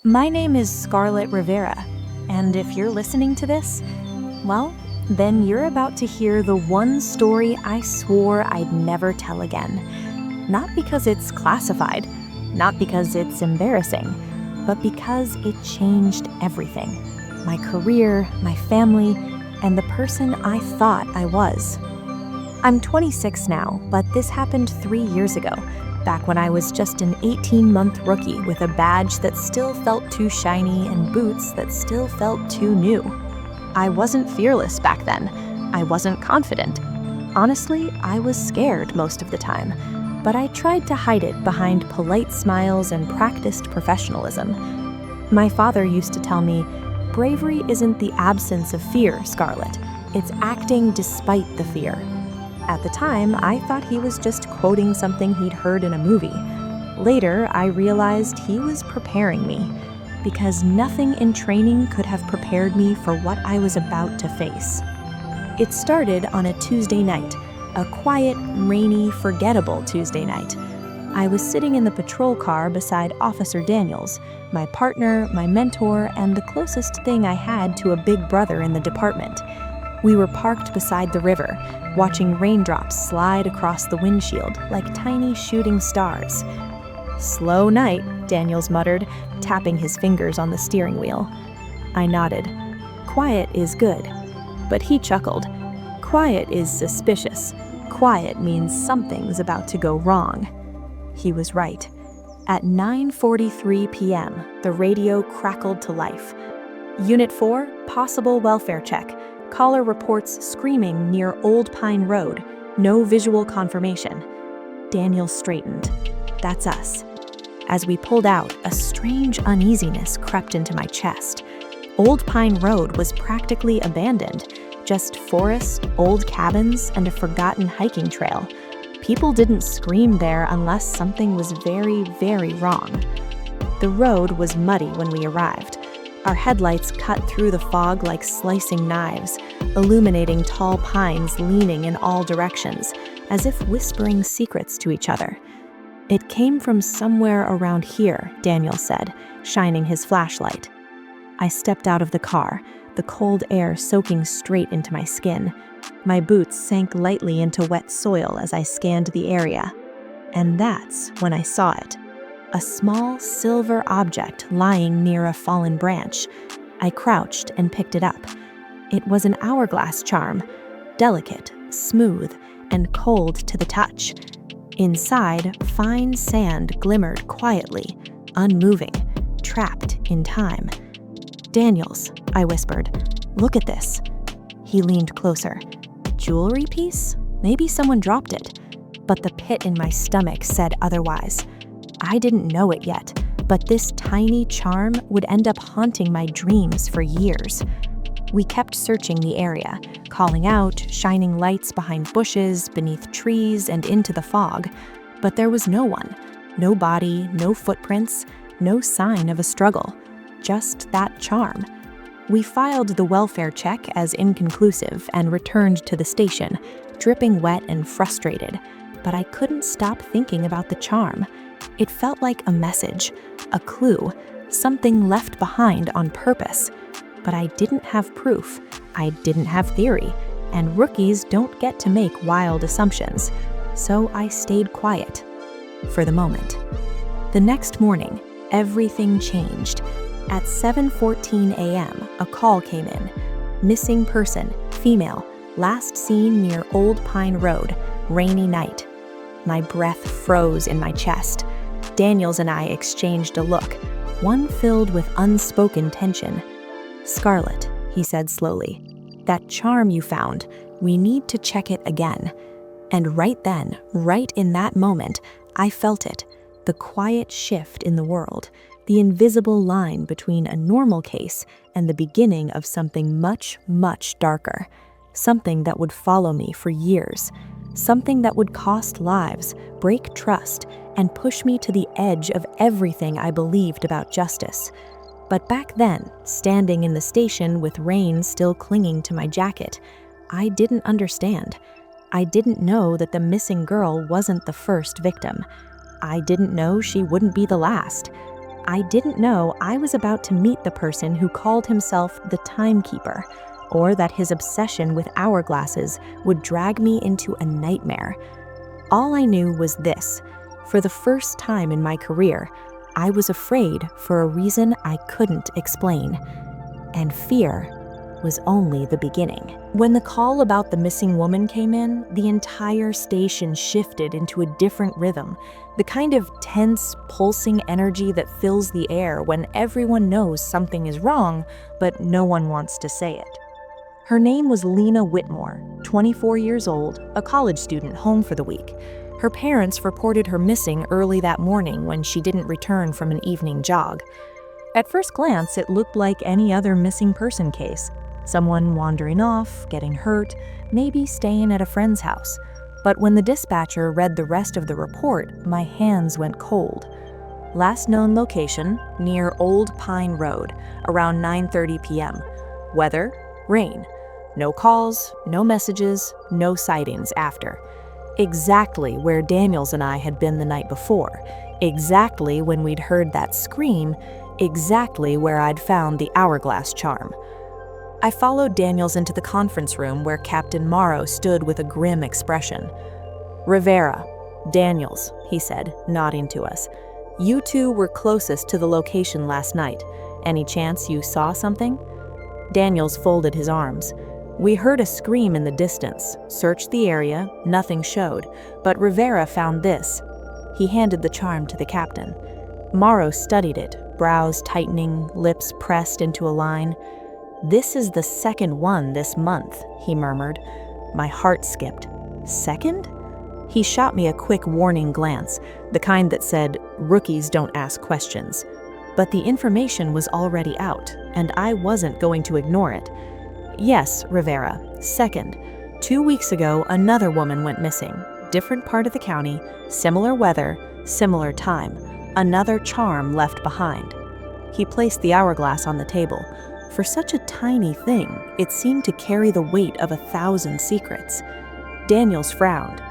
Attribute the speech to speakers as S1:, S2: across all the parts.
S1: My name is Scarlett Rivera, and if you're listening to this, well, then you're about to hear the one story I swore I'd never tell again. Not because it's classified, not because it's embarrassing, but because it changed everything. My career, my family, and the person I thought I was. I'm 26 now, but this happened 3 years ago, back when I was just an 18-month rookie with a badge that still felt too shiny and boots that still felt too new. I wasn't fearless back then. I wasn't confident. Honestly, I was scared most of the time, but I tried to hide it behind polite smiles and practiced professionalism. My father used to tell me, "Bravery isn't the absence of fear, Scarlett. It's acting despite the fear." At the time, I thought he was just quoting something he'd heard in a movie. Later, I realized he was preparing me, because nothing in training could have prepared me for what I was about to face. It started on a Tuesday night, a quiet, rainy, forgettable Tuesday night. I was sitting in the patrol car beside Officer Daniels, my partner, my mentor, and the closest thing I had to a big brother in the department. We were parked beside the river, watching raindrops slide across the windshield like tiny shooting stars. "Slow night," Daniels muttered, tapping his fingers on the steering wheel. I nodded. Quiet is good. But he chuckled. Quiet is suspicious. Quiet means something's about to go wrong. He was right. At 9:43 p.m., the radio crackled to life. Unit 4, possible welfare check. Caller reports screaming near Old Pine Road. No visual confirmation. Daniel straightened. That's us. As we pulled out, a strange uneasiness crept into my chest. Old Pine Road was practically abandoned. Just forest, old cabins, and a forgotten hiking trail. People didn't scream there unless something was very, very wrong. The road was muddy when we arrived. Our headlights cut through the fog like slicing knives, illuminating tall pines leaning in all directions, as if whispering secrets to each other. "It came from somewhere around here," Daniel said, shining his flashlight. I stepped out of the car, the cold air soaking straight into my skin. My boots sank lightly into wet soil as I scanned the area. And that's when I saw it. A small silver object lying near a fallen branch. I crouched and picked it up. It was an hourglass charm, delicate, smooth, and cold to the touch. Inside, fine sand glimmered quietly, unmoving, trapped in time. "Daniels," I whispered, "look at this." He leaned closer. Jewelry piece? Maybe someone dropped it. But the pit in my stomach said otherwise. I didn't know it yet, but this tiny charm would end up haunting my dreams for years. We kept searching the area, calling out, shining lights behind bushes, beneath trees, and into the fog. But there was no one. No body, no footprints, no sign of a struggle. Just that charm. We filed the welfare check as inconclusive and returned to the station, dripping wet and frustrated. But I couldn't stop thinking about the charm. It felt like a message, a clue, something left behind on purpose. But I didn't have proof, I didn't have theory, and rookies don't get to make wild assumptions. So I stayed quiet. For the moment. The next morning, everything changed. At 7:14 a.m., a call came in. Missing person, female, last seen near Old Pine Road, rainy night. My breath froze in my chest. Daniels and I exchanged a look, one filled with unspoken tension. "Scarlett," he said slowly, "that charm you found, we need to check it again." And right then, right in that moment, I felt it, the quiet shift in the world, the invisible line between a normal case and the beginning of something much, much darker. Something that would follow me for years. Something that would cost lives, break trust, and push me to the edge of everything I believed about justice. But back then, standing in the station with rain still clinging to my jacket, I didn't understand. I didn't know that the missing girl wasn't the first victim. I didn't know she wouldn't be the last. I didn't know I was about to meet the person who called himself the timekeeper, or that his obsession with hourglasses would drag me into a nightmare. All I knew was this: for the first time in my career, I was afraid for a reason I couldn't explain. And fear was only the beginning. When the call about the missing woman came in, the entire station shifted into a different rhythm, the kind of tense, pulsing energy that fills the air when everyone knows something is wrong, but no one wants to say it. Her name was Lena Whitmore, 24 years old, a college student home for the week. Her parents reported her missing early that morning when she didn't return from an evening jog. At first glance, it looked like any other missing person case. Someone wandering off, getting hurt, maybe staying at a friend's house. But when the dispatcher read the rest of the report, my hands went cold. Last known location, near Old Pine Road, around 9:30 p.m. Weather, rain. No calls, no messages, no sightings after. Exactly where Daniels and I had been the night before. Exactly when we'd heard that scream. Exactly where I'd found the hourglass charm. I followed Daniels into the conference room where Captain Morrow stood with a grim expression. "Rivera, Daniels," he said, nodding to us. "You two were closest to the location last night. Any chance you saw something?" Daniels folded his arms. "We heard a scream in the distance, searched the area, nothing showed, but Rivera found this." He handed the charm to the captain. Morrow studied it, brows tightening, lips pressed into a line. "This is the second one this month," he murmured. My heart skipped. "Second?" He shot me a quick warning glance, the kind that said, "Rookies don't ask questions." But the information was already out, and I wasn't going to ignore it. "Yes, Rivera, second. 2 weeks ago, another woman went missing. Different part of the county, similar weather, similar time. Another charm left behind." He placed the hourglass on the table. For such a tiny thing, it seemed to carry the weight of 1,000 secrets. Daniels frowned.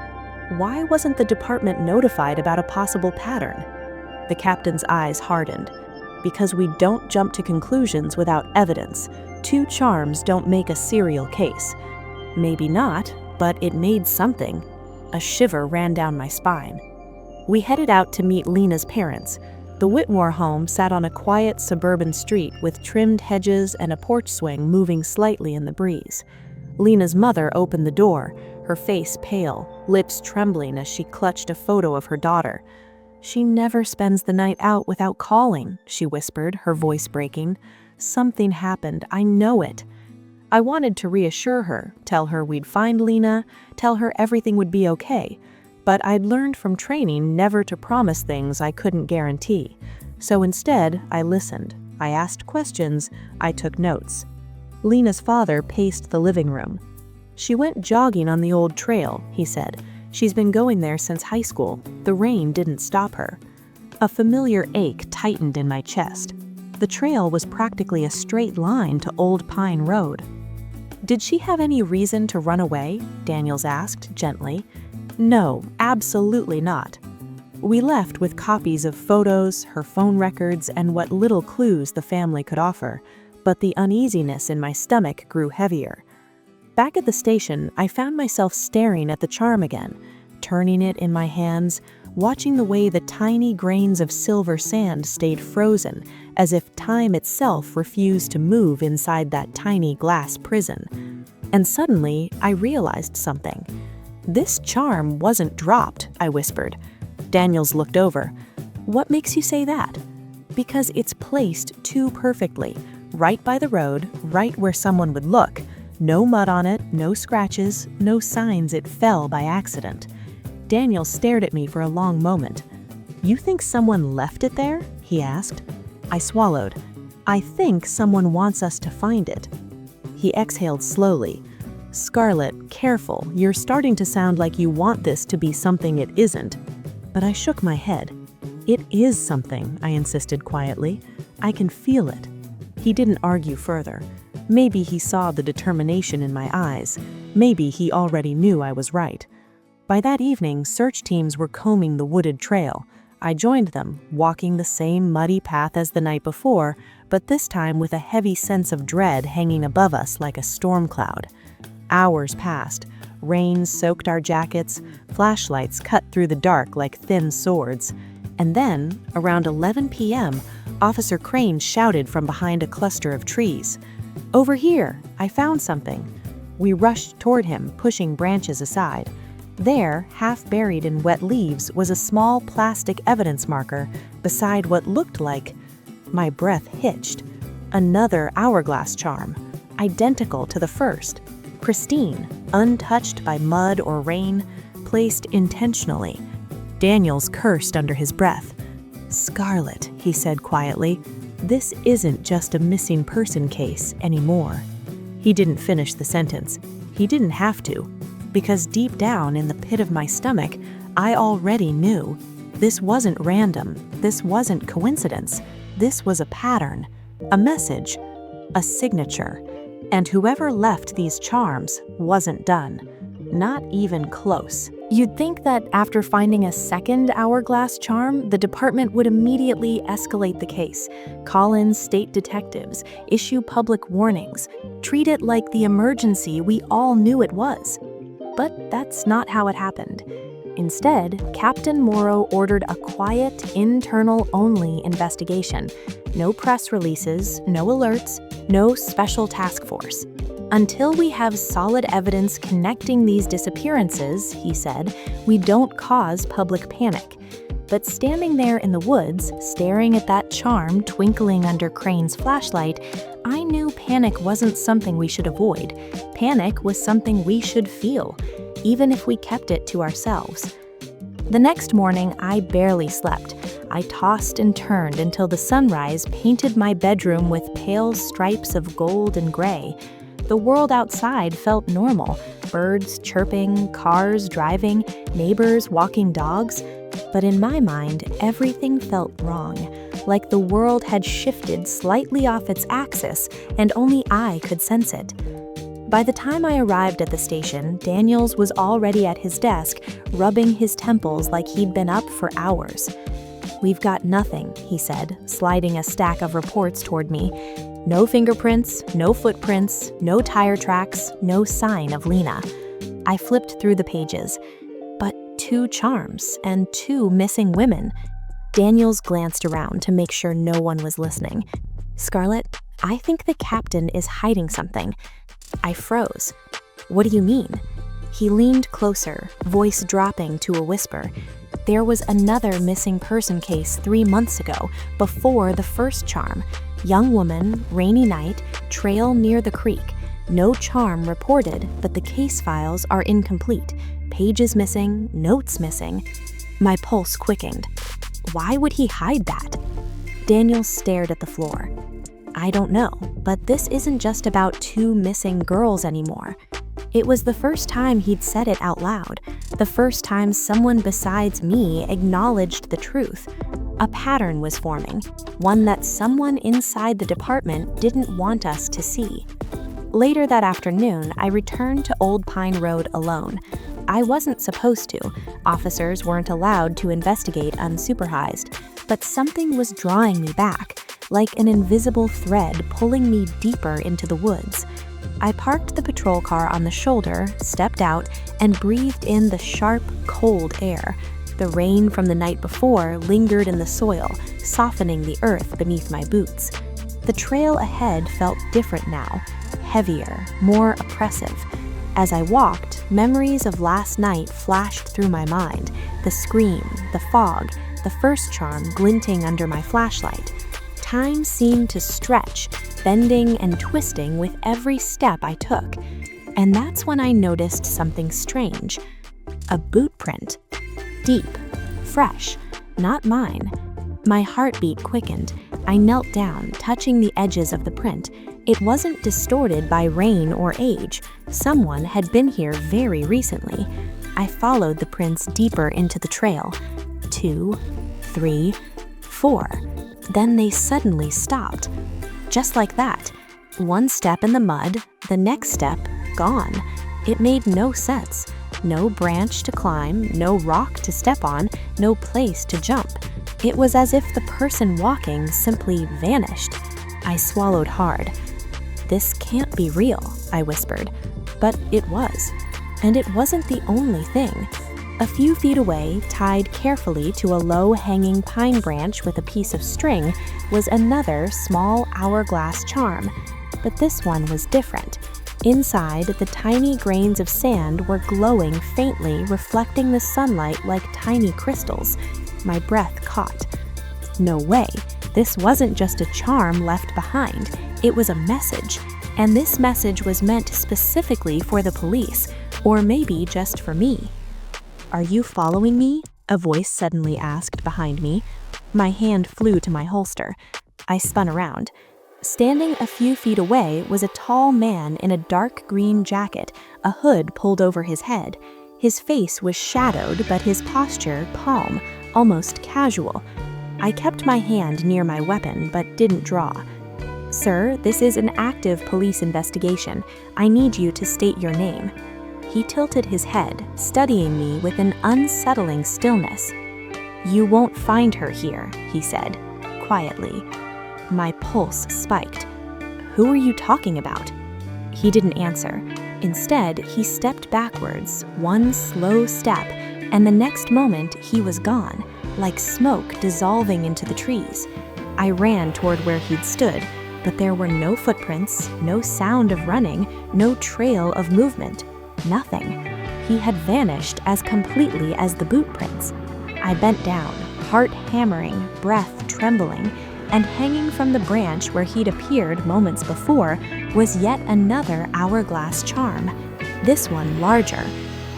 S1: Why wasn't the department notified about a possible pattern? The captain's eyes hardened. "Because we don't jump to conclusions without evidence. 2 charms don't make a serial case." Maybe not, but it made something. A shiver ran down my spine. We headed out to meet Lena's parents. The Whitmore home sat on a quiet suburban street with trimmed hedges and a porch swing moving slightly in the breeze. Lena's mother opened the door, her face pale, lips trembling as she clutched a photo of her daughter. "She never spends the night out without calling," she whispered, her voice breaking. "Something happened, I know it." I wanted to reassure her, tell her we'd find Lena, tell her everything would be okay. But I'd learned from training never to promise things I couldn't guarantee. So instead, I listened. I asked questions. I took notes. Lena's father paced the living room. "She went jogging on the old trail," he said. "She's been going there since high school. The rain didn't stop her." A familiar ache tightened in my chest. The trail was practically a straight line to Old Pine Road. "Did she have any reason to run away?" Daniels asked, gently. "No, absolutely not." We left with copies of photos, her phone records, and what little clues the family could offer, but the uneasiness in my stomach grew heavier. Back at the station, I found myself staring at the charm again, turning it in my hands, watching the way the tiny grains of silver sand stayed frozen, as if time itself refused to move inside that tiny glass prison. And suddenly, I realized something. "This charm wasn't dropped," I whispered. Daniels looked over. "What makes you say that?" "Because it's placed too perfectly, right by the road, right where someone would look. No mud on it, no scratches, no signs it fell by accident." Daniels stared at me for a long moment. "You think someone left it there?" he asked. I swallowed. "I think someone wants us to find it." He exhaled slowly. "Scarlett, careful, you're starting to sound like you want this to be something it isn't." But I shook my head. "It is something," I insisted quietly. "I can feel it." He didn't argue further. Maybe he saw the determination in my eyes. Maybe he already knew I was right. By that evening, search teams were combing the wooded trail.
S2: I joined them, walking the same muddy path as the night before, but this time with a heavy sense of dread hanging above us like a storm cloud. Hours passed. Rain soaked our jackets, flashlights cut through the dark like thin swords. And then, around 11 p.m., Officer Crane shouted from behind a cluster of trees. "Over here! I found something!" We rushed toward him, pushing branches aside. There, half buried in wet leaves, was a small plastic evidence marker beside what looked like... My breath hitched. Another hourglass charm, identical to the first. Pristine, untouched by mud or rain, placed intentionally. Daniels cursed under his breath. "Scarlett," he said quietly, "this isn't just a missing person case anymore." He didn't finish the sentence. He didn't have to, because deep down in the pit of my stomach, I already knew. This wasn't random. This wasn't coincidence. This was a pattern, a message, a signature. And whoever left these charms wasn't done. Not even close.
S1: You'd think that after finding a second hourglass charm, the department would immediately escalate the case, call in state detectives, issue public warnings, treat it like the emergency we all knew it was. But that's not how it happened. Instead, Captain Morrow ordered a quiet, internal-only investigation. No press releases, no alerts, no special task force. Until we have solid evidence connecting these disappearances, he said, we don't cause public panic. But standing there in the woods, staring at that charm twinkling under Crane's flashlight, I knew panic wasn't something we should avoid. Panic was something we should feel, even if we kept it to ourselves. The next morning, I barely slept. I tossed and turned until the sunrise painted my bedroom with pale stripes of gold and gray. The world outside felt normal, birds chirping, cars driving, neighbors walking dogs. But in my mind, everything felt wrong, like the world had shifted slightly off its axis and only I could sense it. By the time I arrived at the station, Daniels was already at his desk, rubbing his temples like he'd been up for hours. "We've got nothing," he said, sliding a stack of reports toward me. "No fingerprints, no footprints, no tire tracks, no sign of Lena." I flipped through the pages. But 2 charms and 2 missing women. Daniels glanced around to make sure no one was listening. "Scarlett, I think the captain is hiding something." I froze. "What do you mean?" He leaned closer, voice dropping to a whisper. "There was another missing person case 3 months ago, before the first charm. Young woman, rainy night, trail near the creek. No charm reported, but the case files are incomplete. Pages missing, notes missing." My pulse quickened. Why would he hide that? Daniel stared at the floor. "I don't know, but this isn't just about 2 missing girls anymore." It was the first time he'd said it out loud, the first time someone besides me acknowledged the truth. A pattern was forming, one that someone inside the department didn't want us to see. Later that afternoon, I returned to Old Pine Road alone. I wasn't supposed to. Officers weren't allowed to investigate unsupervised, but something was drawing me back, like an invisible thread pulling me deeper into the woods. I parked the patrol car on the shoulder, stepped out, and breathed in the sharp, cold air. The rain from the night before lingered in the soil, softening the earth beneath my boots. The trail ahead felt different now, heavier, more oppressive. As I walked, memories of last night flashed through my mind, the scream, the fog, the first charm glinting under my flashlight. Time seemed to stretch, bending and twisting with every step I took. And that's when I noticed something strange. A boot print. Deep, fresh, not mine. My heartbeat quickened. I knelt down, touching the edges of the print. It wasn't distorted by rain or age. Someone had been here very recently. I followed the prints deeper into the trail. 2, 3, 4. Then they suddenly stopped. Just like that. One step in the mud, the next step gone. It made no sense. No branch to climb, no rock to step on, no place to jump. It was as if the person walking simply vanished. I swallowed hard. "This can't be real," I whispered. But it was. And it wasn't the only thing. A few feet away, tied carefully to a low-hanging pine branch with a piece of string, was another small hourglass charm. But this one was different. Inside, the tiny grains of sand were glowing faintly, reflecting the sunlight like tiny crystals. My breath caught. No way. This wasn't just a charm left behind. It was a message. And this message was meant specifically for the police, or maybe just for me. "Are you following me?" a voice suddenly asked behind me. My hand flew to my holster. I spun around. Standing a few feet away was a tall man in a dark green jacket, a hood pulled over his head. His face was shadowed, but his posture calm, almost casual. I kept my hand near my weapon, but didn't draw. "Sir, this is an active police investigation. I need you to state your name." He tilted his head, studying me with an unsettling stillness. "You won't find her here," he said, quietly. My pulse spiked. "Who are you talking about?" He didn't answer. Instead, he stepped backwards, one slow step, and the next moment he was gone, like smoke dissolving into the trees. I ran toward where he'd stood, but there were no footprints, no sound of running, no trail of movement. Nothing. He had vanished as completely as the boot prints. I bent down, heart hammering, breath trembling, and hanging from the branch where he'd appeared moments before was yet another hourglass charm. This one larger,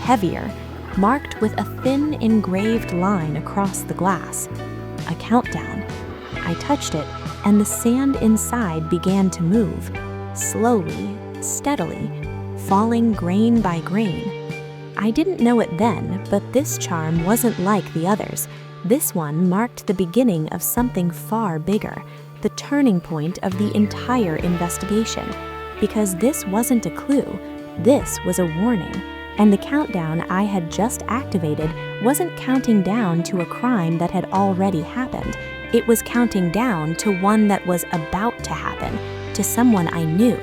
S1: heavier, marked with a thin engraved line across the glass. A countdown. I touched it, and the sand inside began to move, slowly, steadily, falling grain by grain. I didn't know it then, but this charm wasn't like the others. This one marked the beginning of something far bigger, the turning point of the entire investigation. Because this wasn't a clue, this was a warning, and the countdown I had just activated wasn't counting down to a crime that had already happened. It was counting down to one that was about to happen, to someone I knew,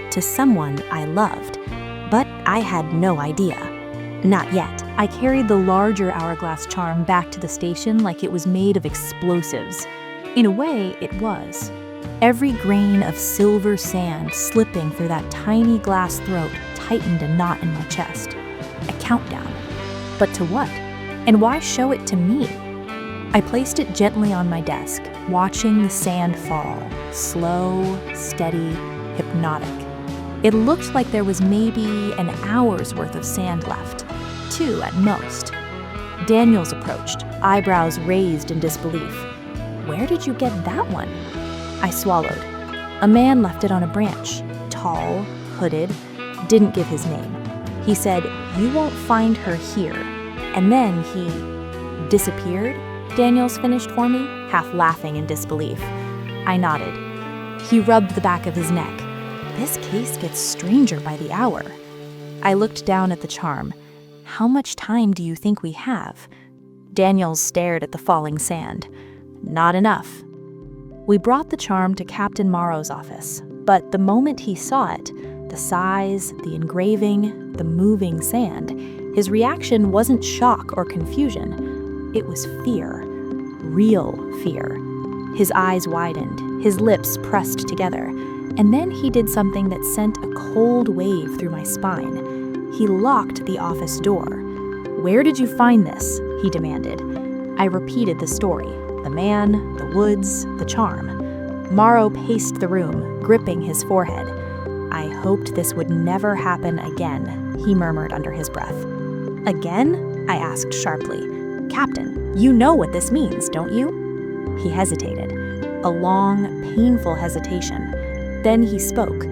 S1: to someone I loved. But I had no idea. Not yet. I carried the larger hourglass charm back to the station like it was made of explosives. In a way, it was. Every grain of silver sand slipping through that tiny glass throat tightened a knot in my chest. A countdown. But to what? And why show it to me? I placed it gently on my desk, watching the sand fall, slow, steady, hypnotic. It looked like there was maybe an hour's worth of sand left, 2 at most. Daniels approached, eyebrows raised in disbelief. "Where did you get that one?" I swallowed. "A man left it on a branch, tall, hooded, didn't give his name. He said, 'You won't find her here.' And then he disappeared," Daniels finished for me, half laughing in disbelief. I nodded. He rubbed the back of his neck. "This case gets stranger by the hour." I looked down at the charm. "How much time do you think we have?" Daniels stared at the falling sand. "Not enough." We brought the charm to Captain Morrow's office, but the moment he saw it, the size, the engraving, the moving sand, his reaction wasn't shock or confusion. It was fear. Real fear. His eyes widened, his lips pressed together, and then he did something that sent a cold wave through my spine. He locked the office door. "Where did you find this?" he demanded. I repeated the story. The man, the woods, the charm. Morrow paced the room, gripping his forehead. "I hoped this would never happen again," he murmured under his breath. "Again?" I asked sharply. "Captain, you know what this means, don't you?" He hesitated. A long, painful hesitation. Then he spoke.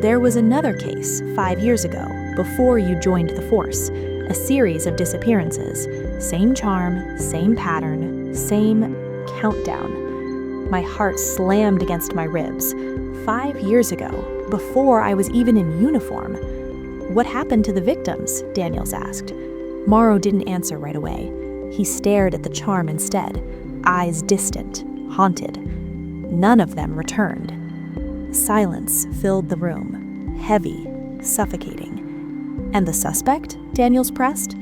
S1: "There was another case 5 years ago, before you joined the force. A series of disappearances. Same charm, same pattern, same countdown." My heart slammed against my ribs. 5 years ago, before I was even in uniform. "What happened to the victims?" Daniels asked. Morrow didn't answer right away. He stared at the charm instead.
S2: eyes distant, haunted. None of them returned. Silence filled the room, heavy, suffocating. "And the suspect?" Daniels pressed.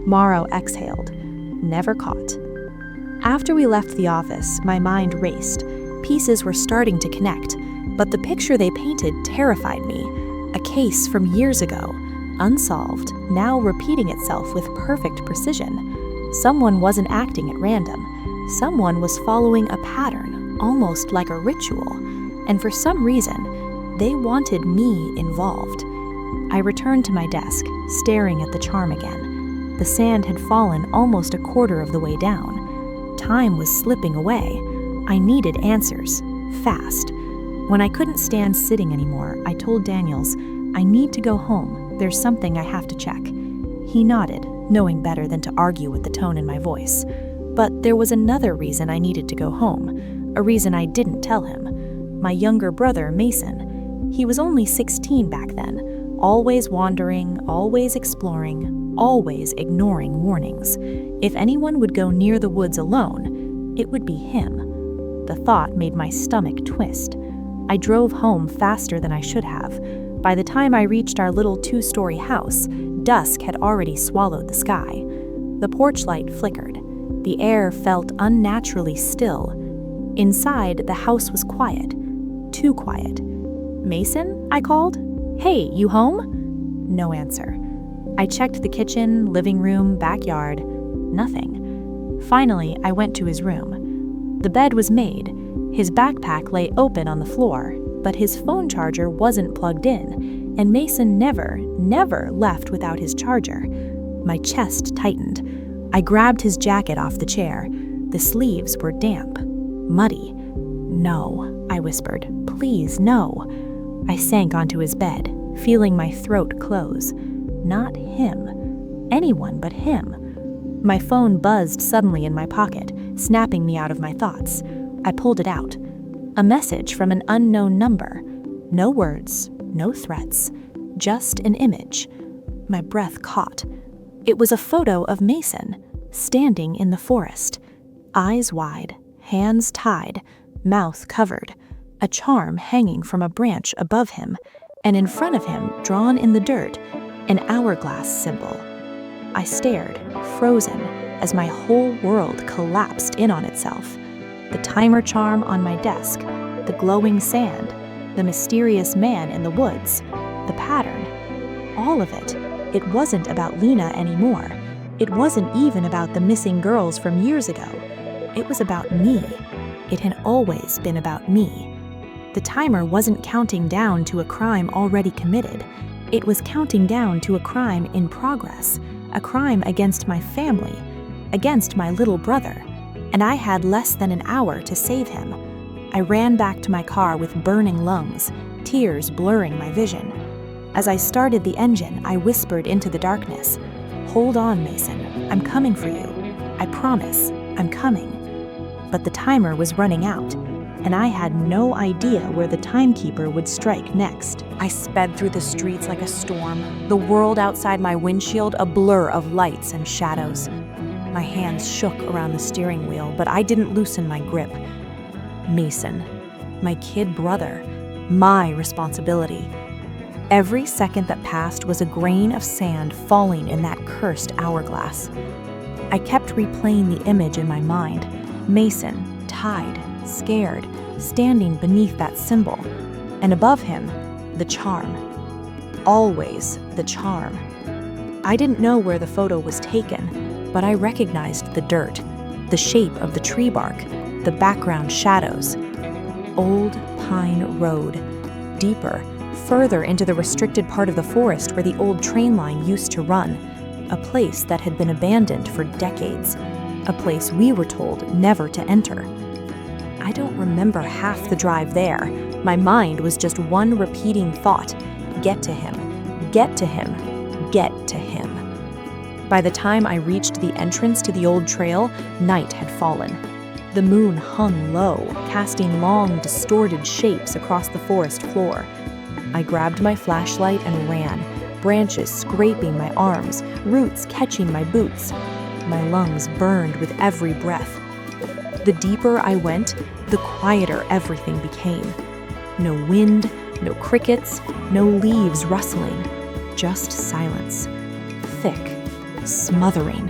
S2: Morrow exhaled. "Never caught." After we left the office, my mind raced. Pieces were starting to connect, but the picture they painted terrified me. A case from years ago, unsolved, now repeating itself with perfect precision. Someone wasn't acting at random. Someone was following a pattern, almost like a ritual, and for some reason, they wanted me involved. I returned to my desk, staring at the charm again. The sand had fallen almost a quarter of the way down. Time was slipping away. I needed answers, fast. When I couldn't stand sitting anymore, I told Daniels, "I need to go home. There's something I have to check." He nodded, knowing better than to argue with the tone in my voice. But there was another reason I needed to go home, a reason I didn't tell him. My younger brother, Mason. He was only 16 back then, always wandering, always exploring, always ignoring warnings. If anyone would go near the woods alone, it would be him. The thought made my stomach twist. I drove home faster than I should have. By the time I reached our little 2-story house, dusk had already swallowed the sky. The porch light flickered. The air felt unnaturally still. Inside, the house was quiet. Too quiet. "Mason?" I called. "Hey, you home?" No answer. I checked the kitchen, living room, backyard. Nothing. Finally, I went to his room. The bed was made. His backpack lay open on the floor, but his phone charger wasn't plugged in, and Mason never left without his charger. My chest tightened. I grabbed his jacket off the chair. The sleeves were damp, muddy. "No," I whispered. "Please, no." I sank onto his bed, feeling my throat close. Not him. Anyone but him. My phone buzzed suddenly in my pocket, snapping me out of my thoughts. I pulled it out. A message from an unknown number. No words, no threats, just an image. My breath caught. It was a photo of Mason, standing in the forest. Eyes wide, hands tied, mouth covered, a charm hanging from a branch above him, and in front of him, drawn in the dirt, an hourglass symbol. I stared, frozen, as my whole world collapsed in on itself. The timer charm on my desk, the glowing sand, the mysterious man in the woods, the pattern. All of it. It wasn't about Lena anymore. It wasn't even about the missing girls from years ago. It was about me. It had always been about me. The timer wasn't counting down to a crime already committed. It was counting down to a crime in progress, a crime against my family, against my little brother, and I had less than an hour to save him. I ran back to my car with burning lungs, tears blurring my vision. As I started the engine, I whispered into the darkness, "Hold on, Mason. I'm coming for you. I promise, I'm coming." But the timer was running out, and I had no idea where the timekeeper would strike next. I sped through the streets like a storm, the world outside my windshield a blur of lights and shadows. My hands shook around the steering wheel, but I didn't loosen my grip. Mason, my kid brother, my responsibility. Every second that passed was a grain of sand falling in that cursed hourglass. I kept replaying the image in my mind. Mason, tied, scared, standing beneath that symbol. And above him, the charm. Always the charm. I didn't know where the photo was taken, but I recognized the dirt, the shape of the tree bark, the background shadows. Old Pine Road. Deeper, further into the restricted part of the forest where the old train line used to run. A place that had been abandoned for decades. A place we were told never to enter. I don't remember half the drive there. My mind was just one repeating thought. Get to him. Get to him. Get to him. By the time I reached the entrance to the old trail, night had fallen. The moon hung low, casting long, distorted shapes across the forest floor. I grabbed my flashlight and ran, branches scraping my arms, roots catching my boots. My lungs burned with every breath. The deeper I went, the quieter everything became. No wind, no crickets, no leaves rustling, just silence. Thick, smothering.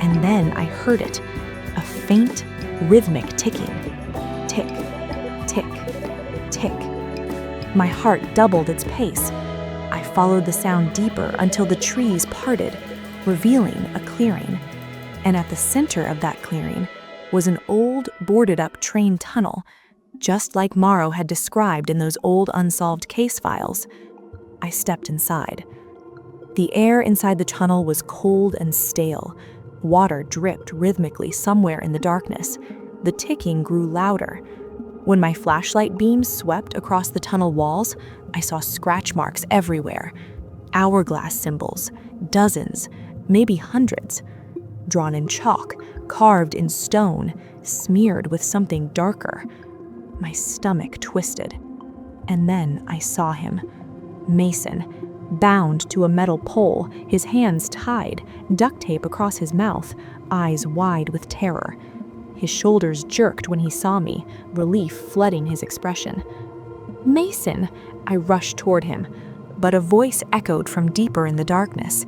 S2: And then I heard it, a faint, rhythmic ticking. Tick, tick, tick. My heart doubled its pace. I followed the sound deeper until the trees parted, revealing a clearing. And at the center of that clearing was an old, boarded-up train tunnel, just like Morrow had described in those old unsolved case files. I stepped inside. The air inside the tunnel was cold and stale. Water dripped rhythmically somewhere in the darkness. The ticking grew louder. When my flashlight beam swept across the tunnel walls, I saw scratch marks everywhere. Hourglass symbols, dozens, maybe hundreds. Drawn in chalk, carved in stone, smeared with something darker. My stomach twisted. And then I saw him. Mason, bound to a metal pole, his hands tied, duct tape across his mouth, eyes wide with terror. His shoulders jerked when he saw me, relief flooding his expression. "Mason!" I rushed toward him, but a voice echoed from deeper in the darkness.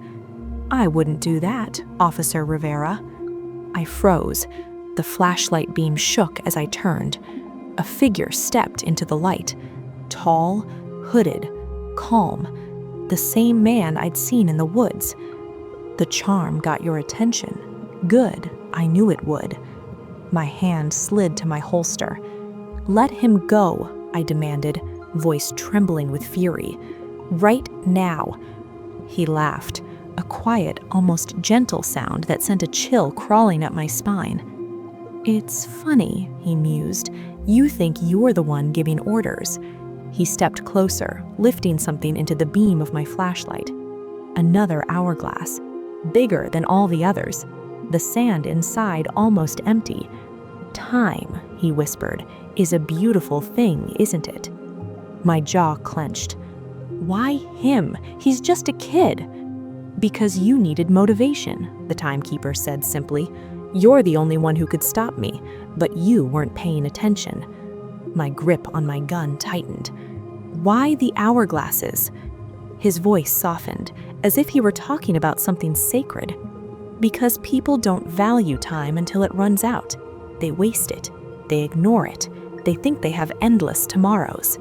S2: "I wouldn't do that, Officer Rivera." I froze. The flashlight beam shook as I turned. A figure stepped into the light. Tall, hooded, calm. The same man I'd seen in the woods. "The charm got your attention. Good, I knew it would." My hand slid to my holster. "Let him go," I demanded, voice trembling with fury. "Right now." He laughed, a quiet, almost gentle sound that sent a chill crawling up my spine. "It's funny," he mused. "You think you're the one giving orders." He stepped closer, lifting something into the beam of my flashlight. Another hourglass, bigger than all the others. The sand inside almost empty. "Time," he whispered, "is a beautiful thing, isn't it?" My jaw clenched. "Why him? He's just a kid." "Because you needed motivation," the timekeeper said simply. "You're the only one who could stop me, but you weren't paying attention." My grip on my gun tightened. "Why the hourglasses?" His voice softened, as if he were talking about something sacred. "Because people don't value time until it runs out. They waste it. They ignore it. They think they have endless tomorrows."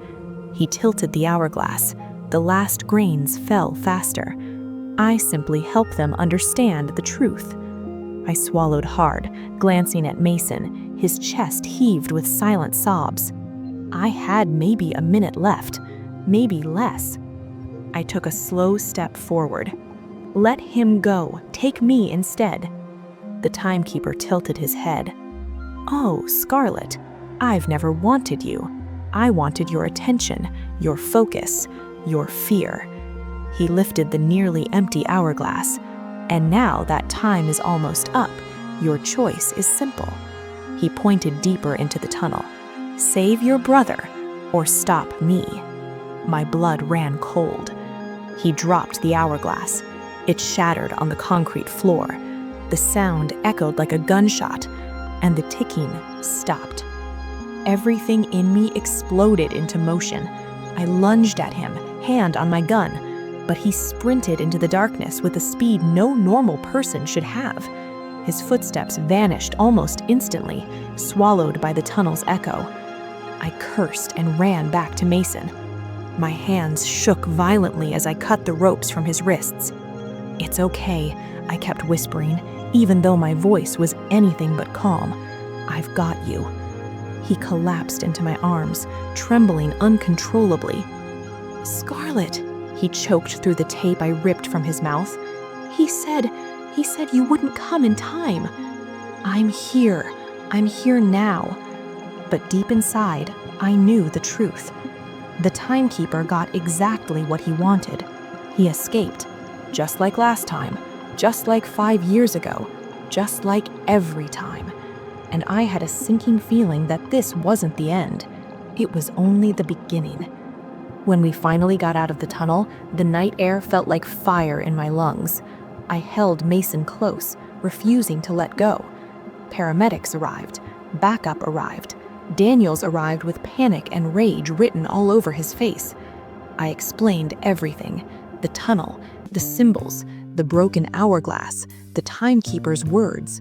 S2: He tilted the hourglass. The last grains fell faster. I simply helped them understand the truth. I swallowed hard, glancing at Mason. His chest heaved with silent sobs. I had maybe a minute left, maybe less. I took a slow step forward. "Let him go. Take me instead." The timekeeper tilted his head. "Oh, Scarlett, I've never wanted you. I wanted your attention, your focus, your fear." He lifted the nearly empty hourglass. "And now that time is almost up, your choice is simple." He pointed deeper into the tunnel. "Save your brother, or stop me." My blood ran cold. He dropped the hourglass. It shattered on the concrete floor. The sound echoed like a gunshot, and the ticking stopped. Everything in me exploded into motion. I lunged at him, hand on my gun, but he sprinted into the darkness with a speed no normal person should have. His footsteps vanished almost instantly, swallowed by the tunnel's echo. I cursed and ran back to Mason. My hands shook violently as I cut the ropes from his wrists. "It's okay," I kept whispering, even though my voice was anything but calm. "I've got you." He collapsed into my arms, trembling uncontrollably. "Scarlett," he choked through the tape I ripped from his mouth. He said you wouldn't come in time." I'm here now." But deep inside, I knew the truth. The timekeeper got exactly what he wanted. He escaped, just like last time, just like 5 years ago, just like every time. And I had a sinking feeling that this wasn't the end. It was only the beginning. When we finally got out of the tunnel, the night air felt like fire in my lungs. I held Mason close, refusing to let go. Paramedics arrived. Backup arrived. Daniels arrived with panic and rage written all over his face. I explained everything: the tunnel, the symbols, the broken hourglass, the timekeeper's words.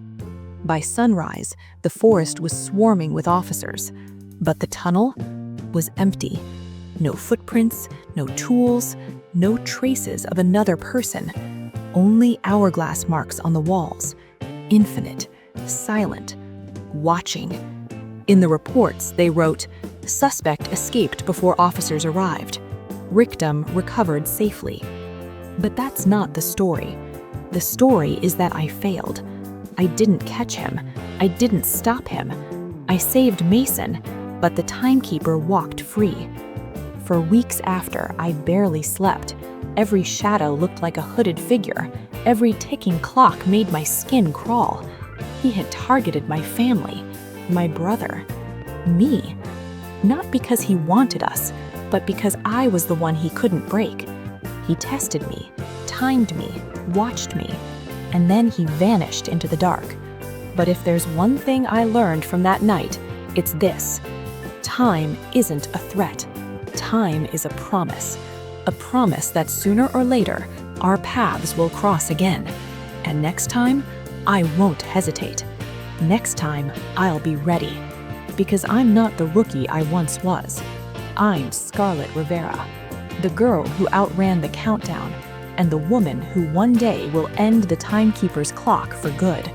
S2: By sunrise, the forest was swarming with officers, but the tunnel was empty. No footprints, no tools, no traces of another person. Only hourglass marks on the walls. Infinite, silent, watching. In the reports, they wrote, "Suspect escaped before officers arrived. Victim recovered safely." But that's not the story. The story is that I failed. I didn't catch him. I didn't stop him. I saved Mason, but the timekeeper walked free. For weeks after, I barely slept. Every shadow looked like a hooded figure. Every ticking clock made my skin crawl. He had targeted my family, my brother, me. Not because he wanted us, but because I was the one he couldn't break. He tested me, timed me, watched me, and then he vanished into the dark. But if there's one thing I learned from that night, it's this: time isn't a threat. Time is a promise that sooner or later, our paths will cross again. And next time, I won't hesitate. Next time, I'll be ready. Because I'm not the rookie I once was. I'm Scarlett Rivera, the girl who outran the countdown, and the woman who one day will end the timekeeper's clock for good.